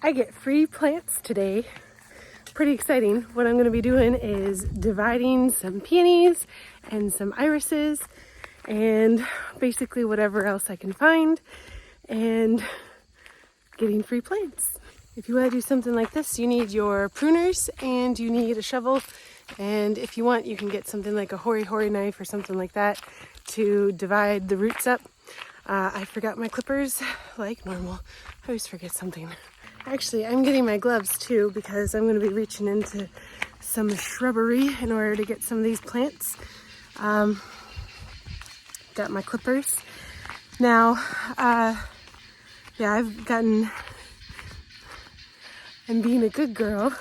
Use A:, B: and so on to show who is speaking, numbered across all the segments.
A: I get free plants today. Pretty exciting. What I'm going to be doing is dividing some peonies and some irises and basically whatever else I can find and getting free plants. If you want to do something like this, you need your pruners and you need a shovel. And if you want, you can get something like a hori-hori knife or something like that to divide the roots up. I forgot my clippers like normal. I always forget something. Actually, I'm getting my gloves too because I'm going to be reaching into some shrubbery in order to get some of these plants. Got my clippers. Now, I'm being a good girl.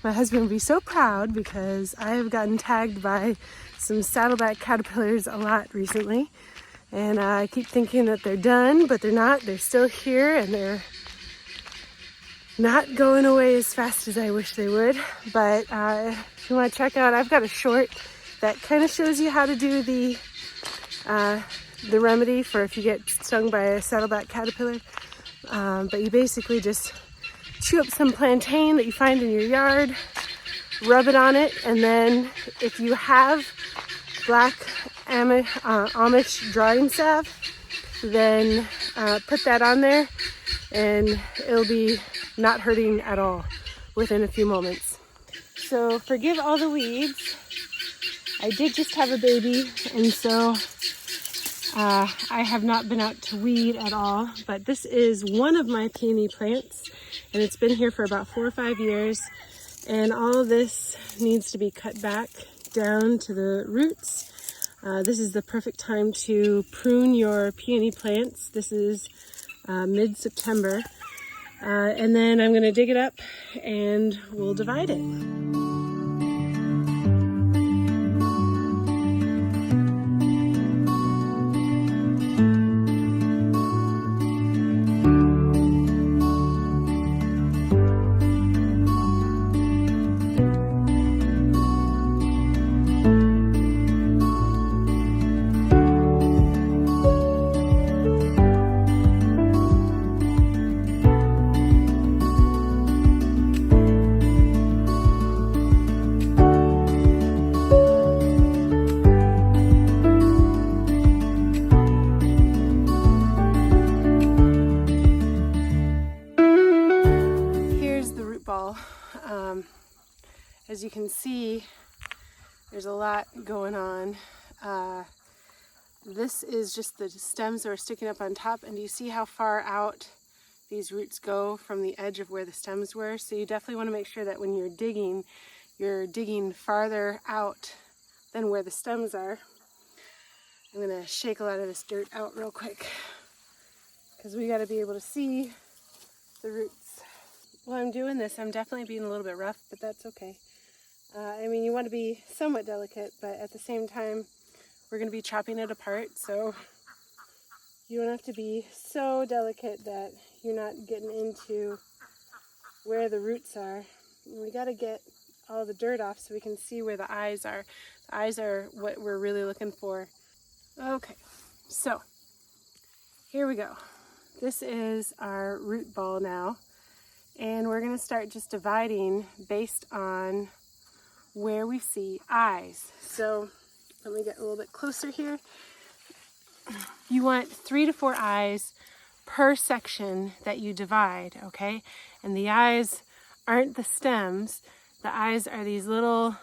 A: My husband would be so proud because I have gotten tagged by some saddleback caterpillars a lot recently. And I keep thinking that they're done, but they're not. They're still here and they're not going away as fast as I wish they would. But if you want to check out, I've got a short that kind of shows you how to do the remedy for if you get stung by a saddleback caterpillar. But you basically just chew up some plantain that you find in your yard, rub it on it, and then if you have black Amish drying salve, then put that on there and it'll be not hurting at all within a few moments. So forgive all the weeds. I did just have a baby, and so I have not been out to weed at all, but this is one of my peony plants and it's been here for about 4 or 5 years, and all of this needs to be cut back down to the roots. This is the perfect time to prune your peony plants. This is mid-September. And then I'm going to dig it up and we'll divide it. As you can see, there's a lot going on. This is just the stems that are sticking up on top, and do you see how far out these roots go from the edge of where the stems were? So you definitely want to make sure that when you're digging farther out than where the stems are. I'm going to shake a lot of this dirt out real quick because we got to be able to see the roots. While I'm doing this, I'm definitely being a little bit rough, but that's okay. I mean, you want to be somewhat delicate, but at the same time, we're going to be chopping it apart, so you don't have to be so delicate that you're not getting into where the roots are. And we got to get all the dirt off so we can see where the eyes are. The eyes are what we're really looking for. Okay, so here we go. This is our root ball now, and we're going to start just dividing based on where we see eyes. So let me get a little bit closer here. You want 3 to 4 eyes per section that you divide, okay? And the eyes aren't the stems. The eyes are these little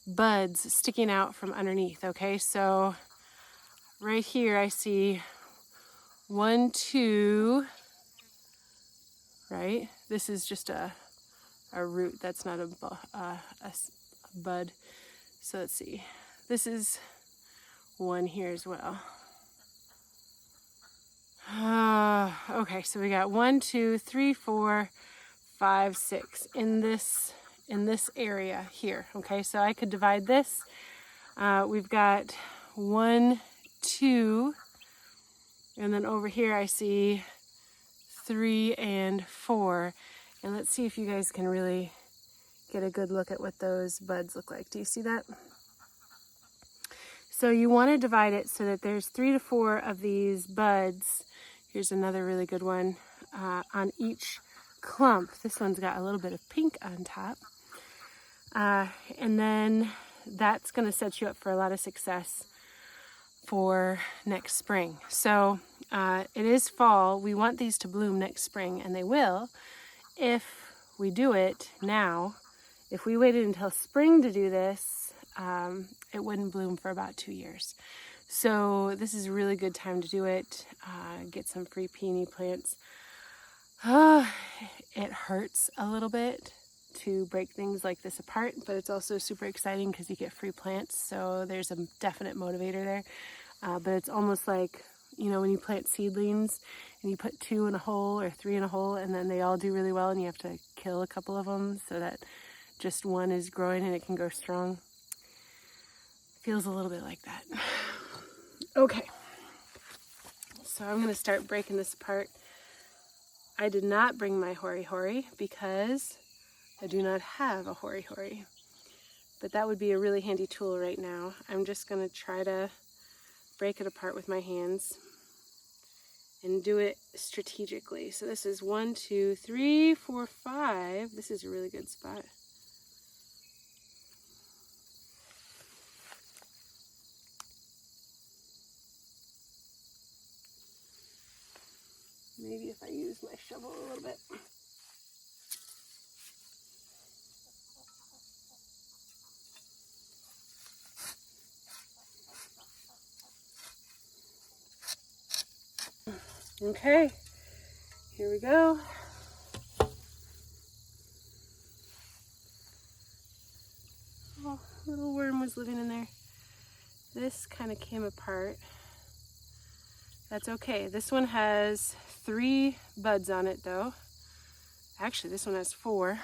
A: buds sticking out from underneath, okay? So right here I see 1, 2, right? This is just a root, that's not a bud. So let's see, this is one here as well. Okay, so we got 1, 2, 3, 4, 5, 6 in this area here. Okay, so I could divide this. We've got 1, 2, and then over here I see 3 and 4. And let's see if you guys can really get a good look at what those buds look like. Do you see that? So you want to divide it so that there's 3 to 4 of these buds. Here's another really good one. on each clump. This one's got a little bit of pink on top. And then that's going to set you up for a lot of success for next spring. So it is fall. We want these to bloom next spring, and they will if we do it now. If we waited until spring to do this, it wouldn't bloom for about 2 years. So this is a really good time to do it. Get some free peony plants. It hurts a little bit to break things like this apart, but it's also super exciting because you get free plants, so there's a definite motivator there. But it's almost like, you know, when you plant seedlings and you put 2 in a hole or 3 in a hole, and then they all do really well and you have to kill a couple of them so that just one is growing and it can go strong. Feels a little bit like that. Okay, so I'm going to start breaking this apart. I did not bring my hori hori because I do not have a hori hori, but that would be a really handy tool right now. I'm just going to try to break it apart with my hands and do it strategically. So this is 1, 2, 3, 4, 5. This is a really good spot. Maybe if I use my shovel a little bit. Okay, here we go. Oh, little worm was living in there. This kind of came apart. That's okay. This one has 3 buds on it though. Actually, this one has 4.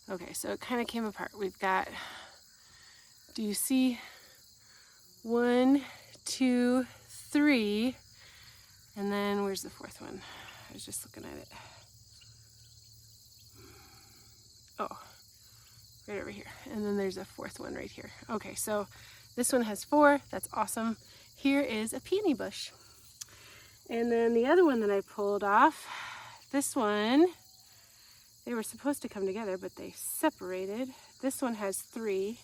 A: Okay, so it kind of came apart. We've got, do you see 1, 2, 3, and then where's the 4th one? I was just looking at it. Oh, right over here. And then there's a 4th one right here. Okay, so this one has 4. That's awesome. Here is a peony bush. And then the other one that I pulled off, this one, they were supposed to come together, but they separated. This one has 3.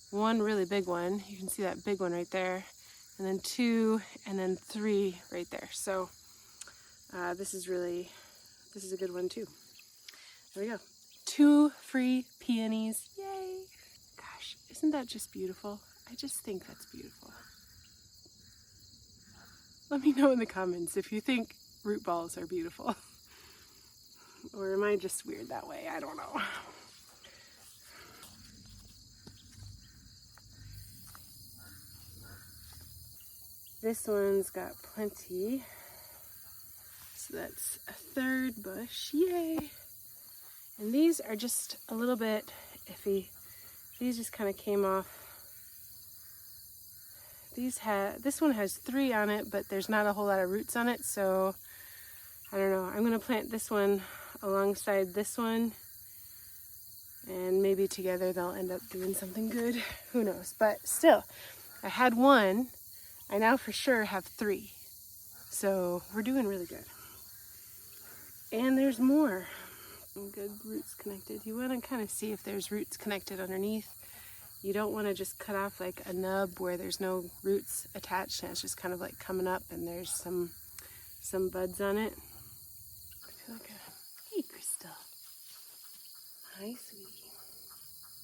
A: One really big one. You can see that big one right there. And then 2, and then 3 right there. So this is a good one too. There we go. 2 free peonies. Yay! Gosh, isn't that just beautiful? I just think that's beautiful. Let me know in the comments if you think root balls are beautiful. Or am I just weird that way? I don't know. This one's got plenty. So that's a 3rd bush. Yay! And these are just a little bit iffy. These just kind of came off. This one has 3 on it, but there's not a whole lot of roots on it, so I don't know. I'm going to plant this one alongside this one, and maybe together they'll end up doing something good. Who knows? But still, I had 1. I now for sure have 3. So we're doing really good. And there's more. Some good roots connected. You want to kind of see if there's roots connected underneath. You don't want to just cut off like a nub where there's no roots attached and it's just kind of like coming up and there's some buds on it. Hey, Crystal. Hi, sweetie.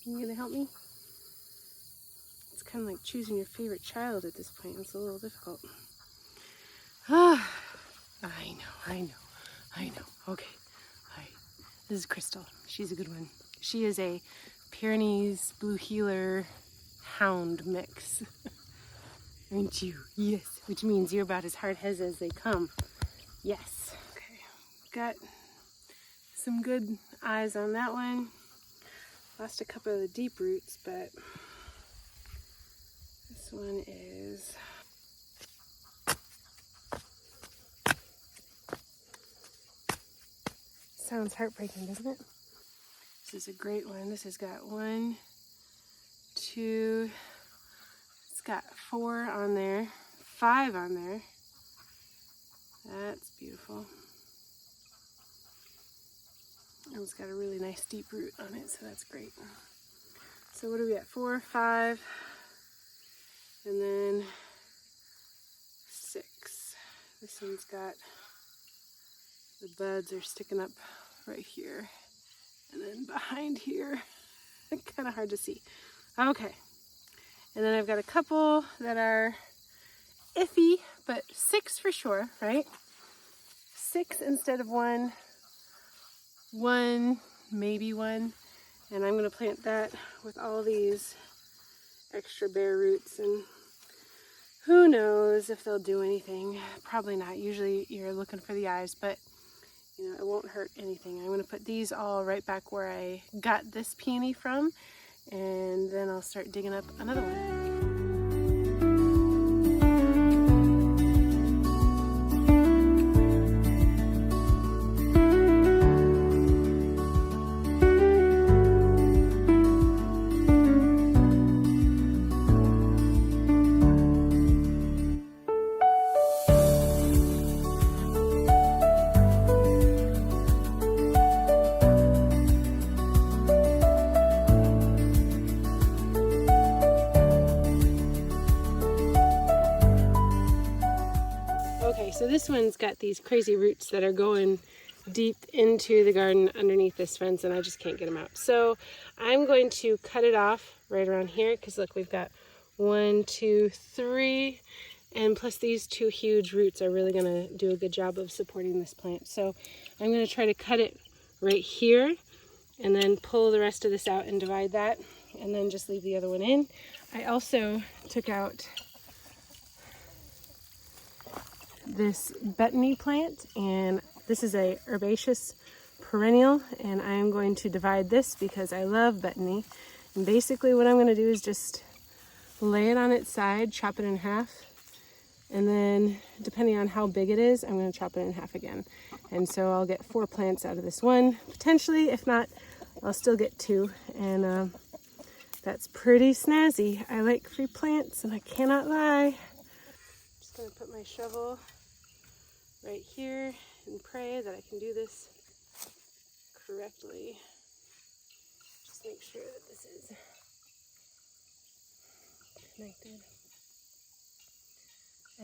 A: You gonna help me? It's kind of like choosing your favorite child at this point. It's a little difficult. Ah, I know. Okay. Hi. This is Crystal. She's a good one. She is a Peonies Blue Heeler Hound mix. Aren't you? Yes. Which means you're about as hard-headed as they come. Yes. Okay. Got some good eyes on that one. Lost a couple of the deep roots, but this one is... Sounds heartbreaking, doesn't it? This is a great one. This has got 1, 2, it's got 4 on there, 5 on there. That's beautiful. one's got a really nice deep root on it, so that's great. So what are we at? 4, 5, and then 6. This one's got, the buds are sticking up right here. And then behind here, kind of hard to see. Okay. And then I've got a couple that are iffy, but 6 for sure, right? 6 instead of 1. 1, maybe 1. And I'm going to plant that with all these extra bare roots, and who knows if they'll do anything. Probably not. Usually you're looking for the eyes, but you know, it won't hurt anything. I'm going to put these all right back where I got this peony from, and then I'll start digging up another one. So this one's got these crazy roots that are going deep into the garden underneath this fence, and I just can't get them out. So I'm going to cut it off right around here, because look, we've got 1, 2, 3, and plus these 2 huge roots are really going to do a good job of supporting this plant. So I'm going to try to cut it right here and then pull the rest of this out and divide that, and then just leave the other one in. I also took out this betony plant, and this is a herbaceous perennial, and I am going to divide this because I love betony. And basically what I'm going to do is just lay it on its side, chop it in half, and then depending on how big it is, I'm going to chop it in half again. And so I'll get 4 plants out of this one, potentially. If not, I'll still get 2, and that's pretty snazzy. I like free plants, and I cannot lie. I'm just going to put my shovel right here and pray that I can do this correctly. Just make sure that this is connected.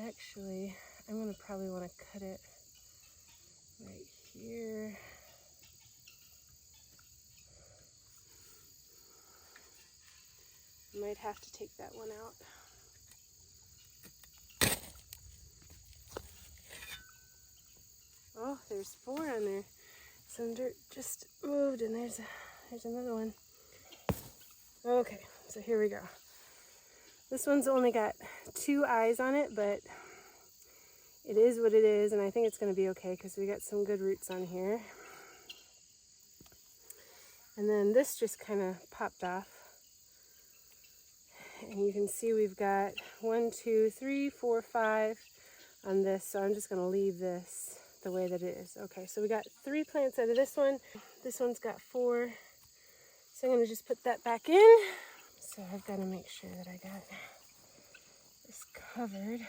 A: Actually, I'm going to probably want to cut it right here. I might have to take that one out. Oh, there's 4 on there. Some dirt just moved, and there's another one. Okay, so here we go. This one's only got 2 eyes on it, but it is what it is, and I think it's going to be okay because we got some good roots on here. And then this just kind of popped off. And you can see we've got 1, 2, 3, 4, 5 on this, so I'm just going to leave this the way that it is. Okay, so we got 3 plants out of this one. This one's got 4. So I'm going to just put that back in. So I've got to make sure that I got this covered.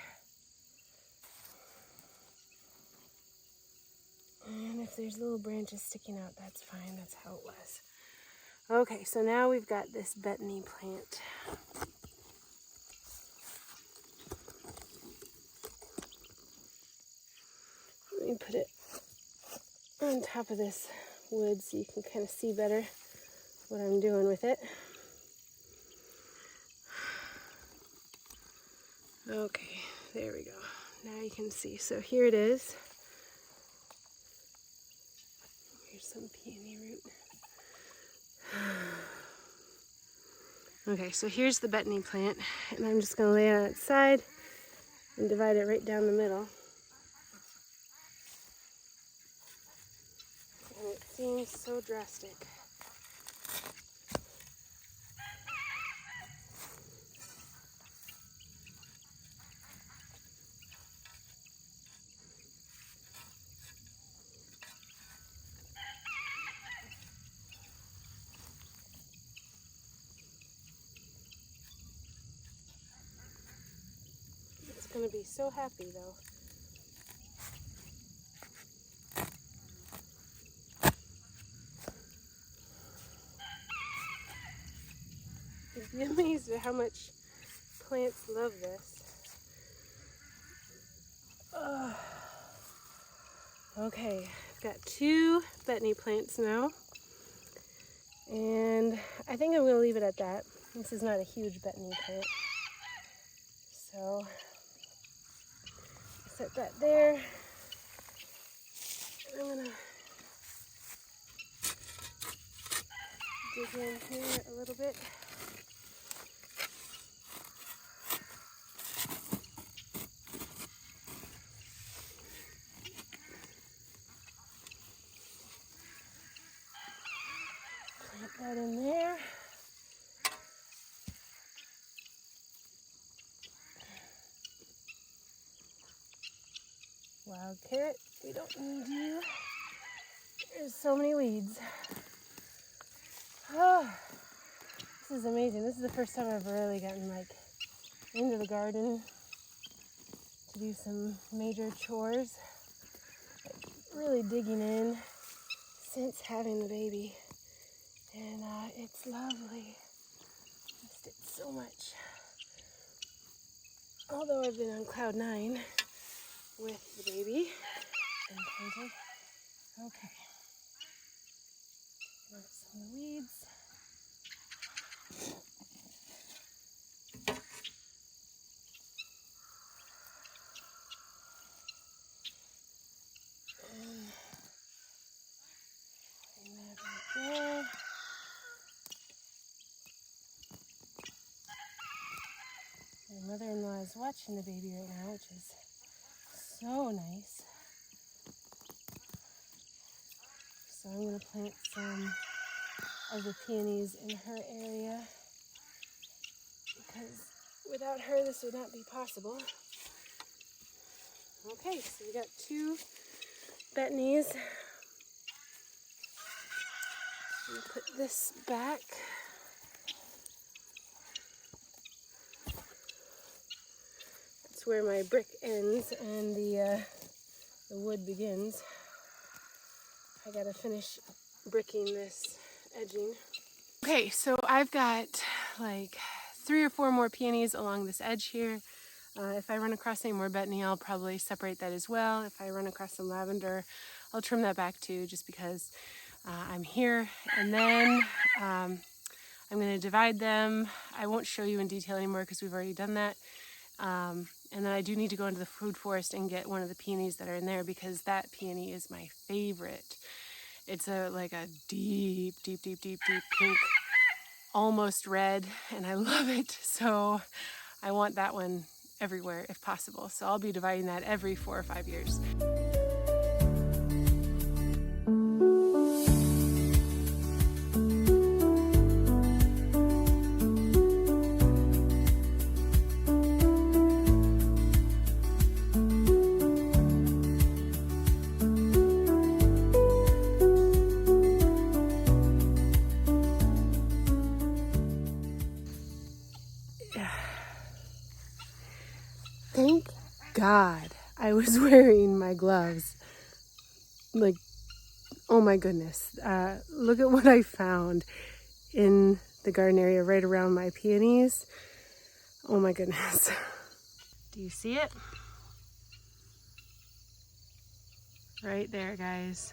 A: And if there's little branches sticking out, that's fine. That's how it was. Okay, so now we've got this betony plant. Let me put it on top of this wood so you can kind of see better what I'm doing with it. Okay, there we go. Now you can see. So here it is. Here's some peony root. Okay, so here's the betony plant, and I'm just going to lay it on its side and divide it right down the middle. And it seems so drastic. It's going to be so happy though. You'd be amazed at how much plants love this. Oh. Okay, I've got 2 betony plants now. And I think I'm going to leave it at that. This is not a huge betony plant. So, set that there. And I'm going to dig in here a little bit. Plant that in there. Wild carrot, we don't need you. There's so many weeds. Oh, this is amazing. This is the first time I've really gotten like into the garden to do some major chores. Like really digging in since having the baby. And it's lovely. Missed it so much. Although I've been on cloud 9 with the baby and planting. Okay. Got some weeds. And that right there. My mother-in-law is watching the baby right now, which is so nice. So I'm going to plant some of the peonies in her area because without her this would not be possible. Okay, so we got 2 betonies. I'm going to put this back. That's where my brick ends and the wood begins. I gotta finish bricking this edging. Okay, so I've got like 3 or 4 more peonies along this edge here. If I run across any more betony, I'll probably separate that as well. If I run across some lavender, I'll trim that back too, just because I'm here. And then I'm gonna divide them. I won't show you in detail anymore because we've already done that. And then I do need to go into the food forest and get one of the peonies that are in there because that peony is my favorite. It's like a deep pink, almost red, and I love it. So I want that one everywhere if possible. So I'll be dividing that every 4 or 5 years. Thank God I was wearing my gloves. Like, oh my goodness. Look at what I found in the garden area right around my peonies. Oh my goodness. Do you see it? Right there, guys.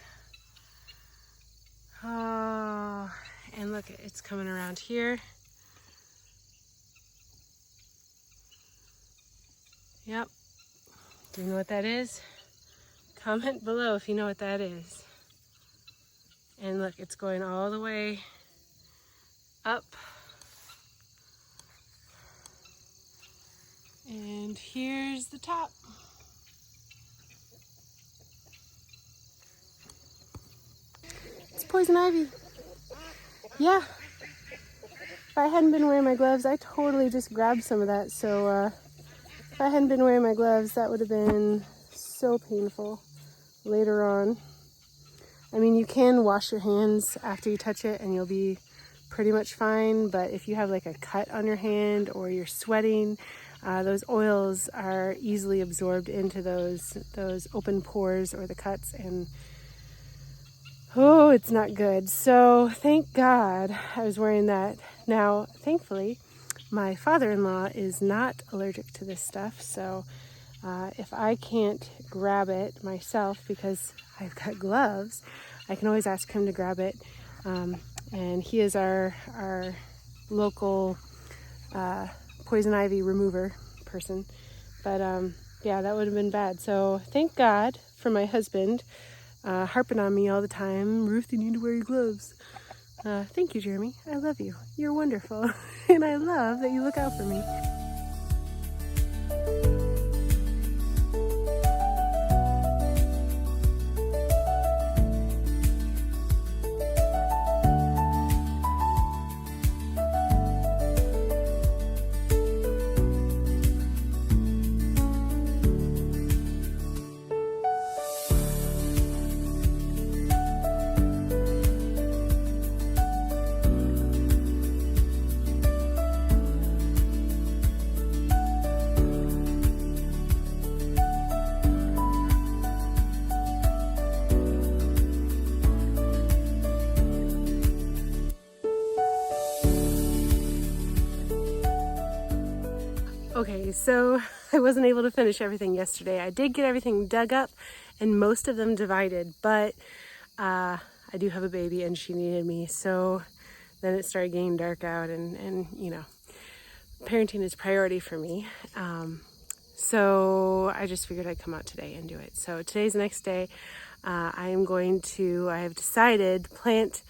A: Oh, and look, it's coming around here. Yep. Do you know what that is? Comment below if you know what that is. And look, it's going all the way up. And here's the top. It's poison ivy. Yeah. If I hadn't been wearing my gloves, I totally just grabbed some of that. So if I hadn't been wearing my gloves, that would have been so painful later on. I mean, you can wash your hands after you touch it and you'll be pretty much fine. But if you have like a cut on your hand or you're sweating, those oils are easily absorbed into those open pores or the cuts, and oh, it's not good. So thank God I was wearing that. Now, thankfully, My father-in-law is not allergic to this stuff, so if I can't grab it myself because I've got gloves, I can always ask him to grab it. And he is our local poison ivy remover person. But yeah, that would have been bad. So thank God for my husband harping on me all the time. Ruth, you need to wear your gloves. Thank you, Jeremy. I love you. You're wonderful. And I love that you look out for me. Okay, so I wasn't able to finish everything yesterday. I did get everything dug up and most of them divided, but I do have a baby and she needed me, so then it started getting dark out and you know, parenting is priority for me. So I just figured I'd come out today and do it. So today's the next day. I have decided, plant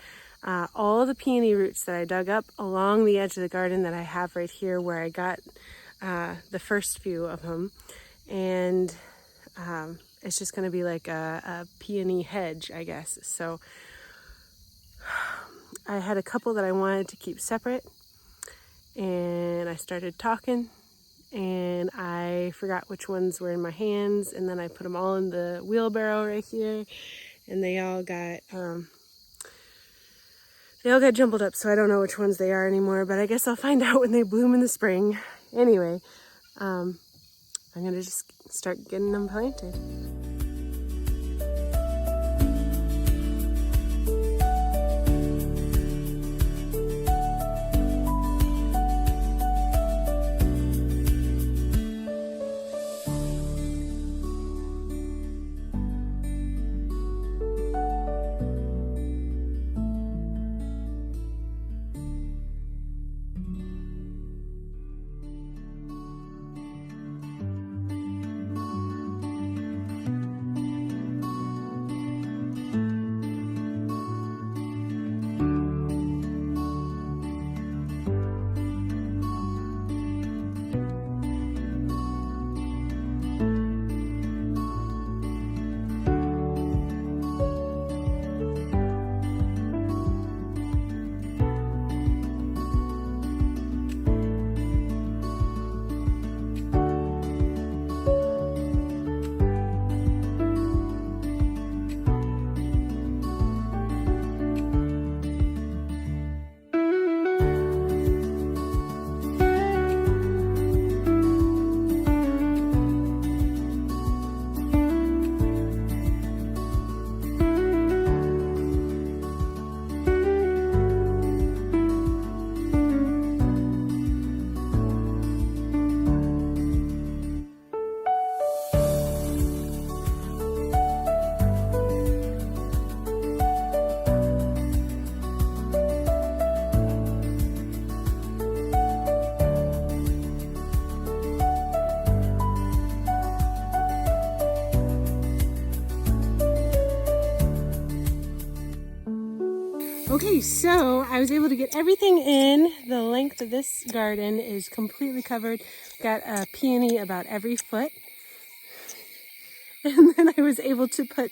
A: all the peony roots that I dug up along the edge of the garden that I have right here where I got the first few of them, and it's just going to be like a peony hedge, I guess. So I had a couple that I wanted to keep separate, and I started talking, and I forgot which ones were in my hands, and then I put them all in the wheelbarrow right here, and they all got jumbled up, so I don't know which ones they are anymore, but I guess I'll find out when they bloom in the spring. Anyway, I'm going to just start getting them planted. Okay, so I was able to get everything in. The length of this garden is completely covered. Got a peony about every foot. And then I was able to put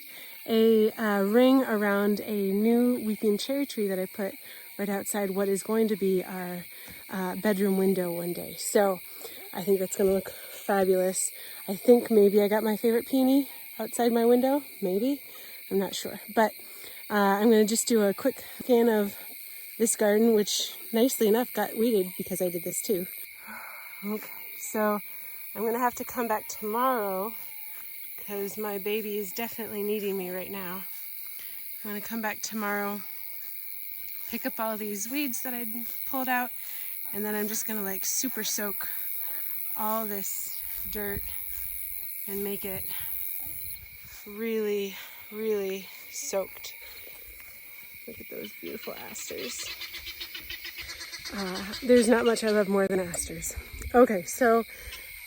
A: a ring around a new weeping cherry tree that I put right outside what is going to be our bedroom window one day. So I think that's going to look fabulous. I think maybe I got my favorite peony outside my window. Maybe. I'm not sure. But I'm going to just do a quick scan of this garden, which nicely enough got weeded because I did this too. Okay, so I'm going to have to come back tomorrow because my baby is definitely needing me right now. I'm going to come back tomorrow, pick up all these weeds that I pulled out, And then I'm just gonna like super soak all this dirt and make it really, really soaked. Look at those beautiful asters. There's not much I love more than asters. Okay, so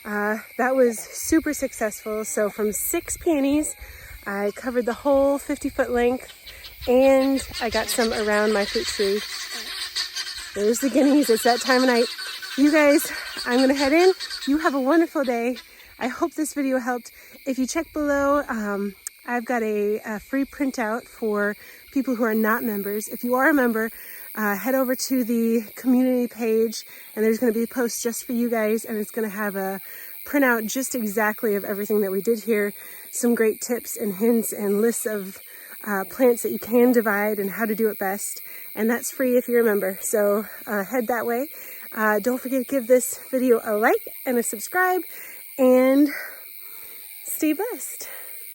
A: that was super successful. So from 6 peonies, I covered the whole 50-foot length, and I got some around my fruit tree. There's the guineas. It's that time of night. You guys, I'm gonna head in. You have a wonderful day. I hope this video helped. If you check below, I've got a free printout for people who are not members. If you are a member, head over to the community page, and there's going to be a post just for you guys, and it's going to have a printout just exactly of everything that we did here, some great tips and hints and lists of plants that you can divide and how to do it best, and that's free if you're a member. So head that way. Don't forget to give this video a like and a subscribe, and stay blessed.